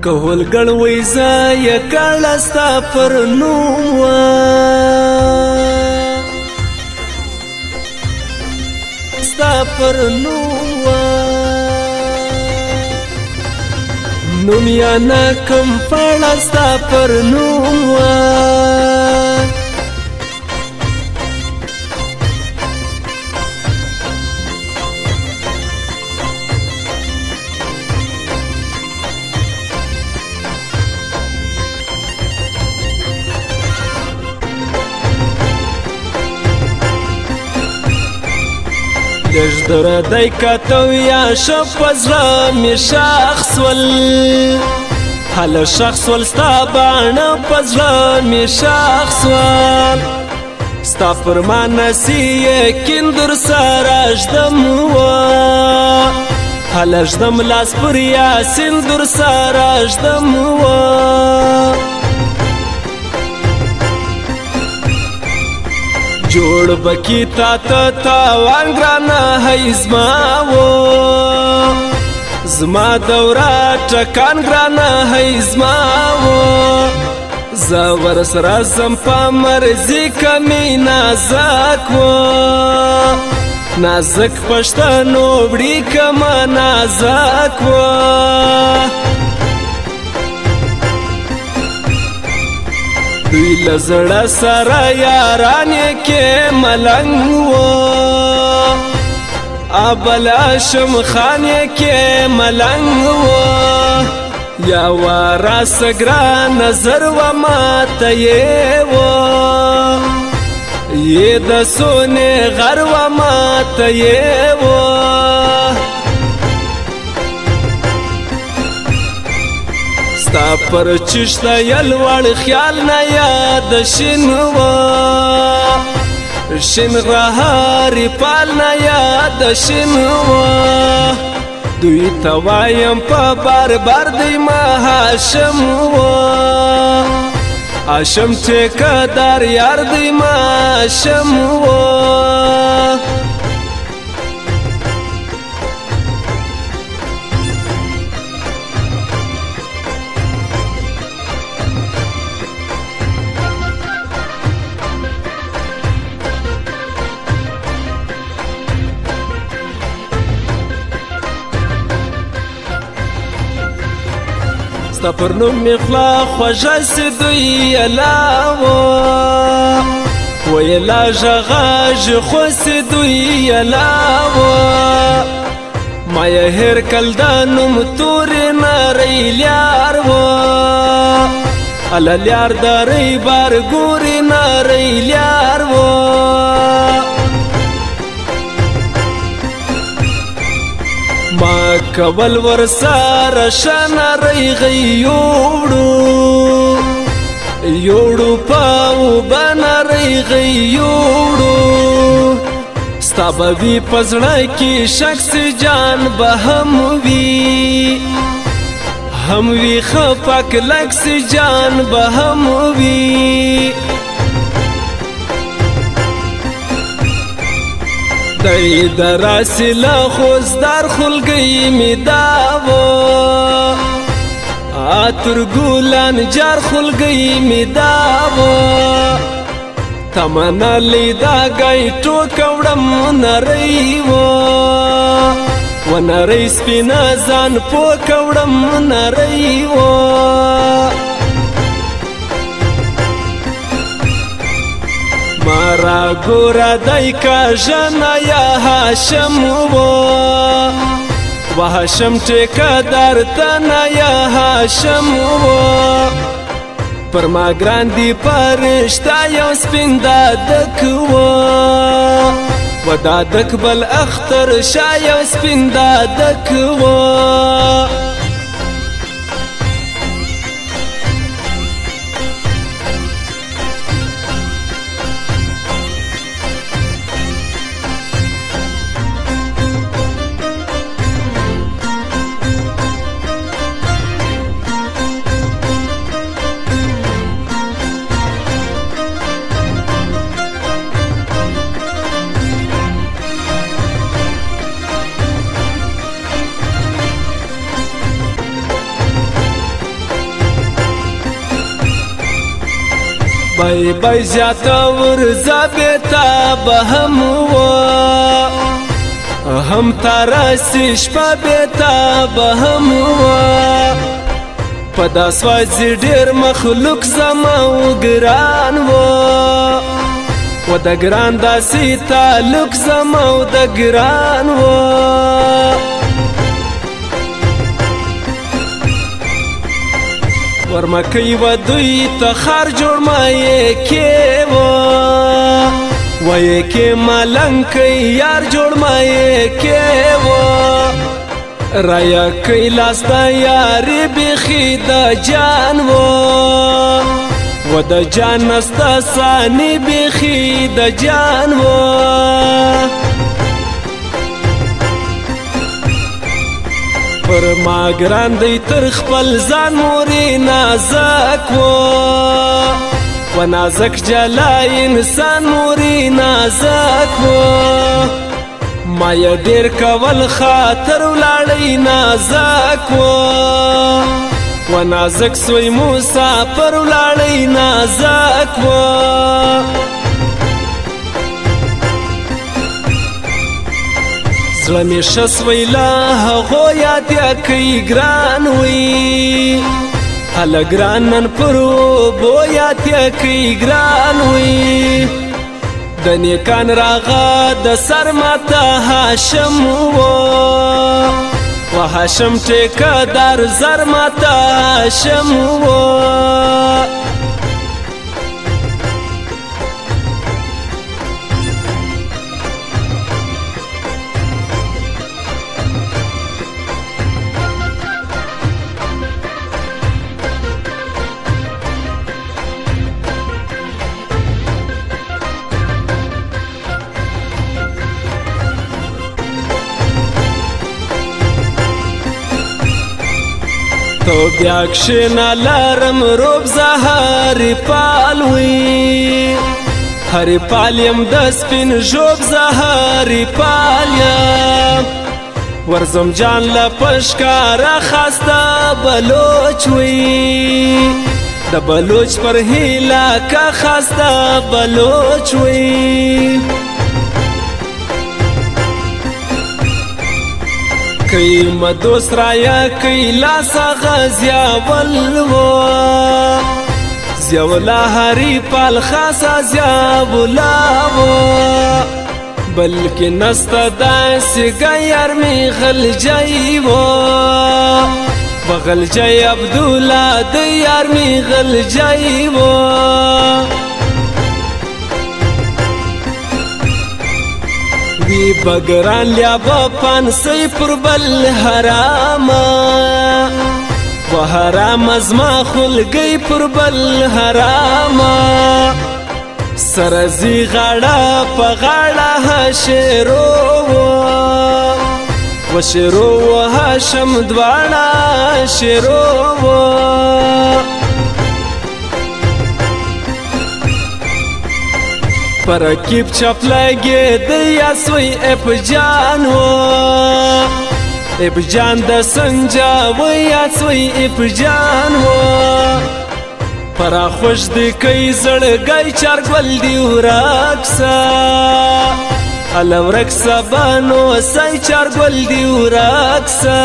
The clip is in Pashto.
کول ګړوي زایا کړستا پر نوم ستا پر نوم نوم یا نکم پړستا پر نوم دجدر دای کتو یا شپزلا می شخص ول حال شخص ول ستا باڼه پزلا می شخص ول ستا پر ما نسی یقین در سره ژدم و حال ژدم لاس پر یاسین در سره ژدم و جوړ بکی تا تاوان ګرانه هی زما و زما دورا ټکان ګرانه هی زما و زه ورسره زم په مرضي کمی نازک و نازک پښتنو وړي کما نازک و دوی لزړه سره یاران کې ملنګ و ابل هاشم خان کې ملنګ و یا وراس ګران نظر و ماته یې و یې د سونه غر و ماته یې و ستا پر چشتا یلوړ خیال نه یاد شین و شین رهاری پال نه یاد شین و دوی توایم په بار بار دی ما هاشم و هاشم ټیکدار یار دی ما هاشم و ستا پر نوم می خلا خوږه سي دوی علاوه ویلا ژغاژ خو سي دوی علاوه ما یې هر کل د نوم تورې نری لیار و اله لیار درې بار ګورې نری لیار و ما کول ورساره شنری غیوړو یوړو پاو بنری غیوړو ستا به وي په زړه کې شخص جان به هم وي هم وي خپک لکس جان به هم وي دای دراسی لخوز در خلگی می داو آتر گولان جار خلگی می داو تمنا لیدا گئی تو کوڑم نریو و نری سپینا زان پو کوڑم نریو مارا ګورا دای کا جنا یا هاشم و هاشم ټیکدار تنا یا هاشم پر ما ګران دی پرشتا یو سپین دادک و دادک بل اختر شا یو سپین دادک بای بای زیاته ورځه بېتابه هم وه هم تارسي شپه بېتابه هم وه په دا سوځي ډېر مخلوق زما و ګران وه و د ګران داسې تعلق زما و د ګران وه ورمکۍ و دوی ته خر جوړ مایې کې وه وایې کې ملنګۍ یار جوړ مایې کې وه رایا کوي لاس د یارې بیخي د جان وه و د جان نسته ثاني بیخي د جان وه پر ما ګران دی تر خپل ځان مورې نازک و و نازک جلای انسان مورې نازک و ما یې ډېر کول خاطر ولاړی نازک و نازک سوی مسافر ولاړی نازک و زړه مې ښه سوی له هغو یاد یې کوي ګران وي هله ګران نن پر اوبو یاد یې کوي ګران وي د نیکان راغه د سر ماته هاشم و هاشم ټیکهدار زر ماته هاشم و تو بیا کښېنه لرم روب زه هرې پال وي هرې پال یم د سپین ژوب زه هرې پال یم ورځم جان له په ښکاره خاسته بلوچ وي د بلوچ پر هیله که خاسته بلوچ وي کئی مدوس رایا کئی لاسا غزیاول و زیولا هری پال خاصا زیاولا و بلکہ نستا داسی گیر می غل جائی و بغل جائی عبداللہ دیار می غل جائی و وی بگران لیا با پانسی پر بل حراما و حرام از ما خلگی پر بل حراما سرزی غاڑا پا غاڑا شیرو و شیرو و هاشم دوانا شیرو پرکیب چپ لگی دیا سوی اپ جان و اپ جان د سنجا و یا سوی اپ جان و پرا خوش دی کئی زړګی چارګل دی ورکسا الو رکسا بانو سای چارګل دی ورکسا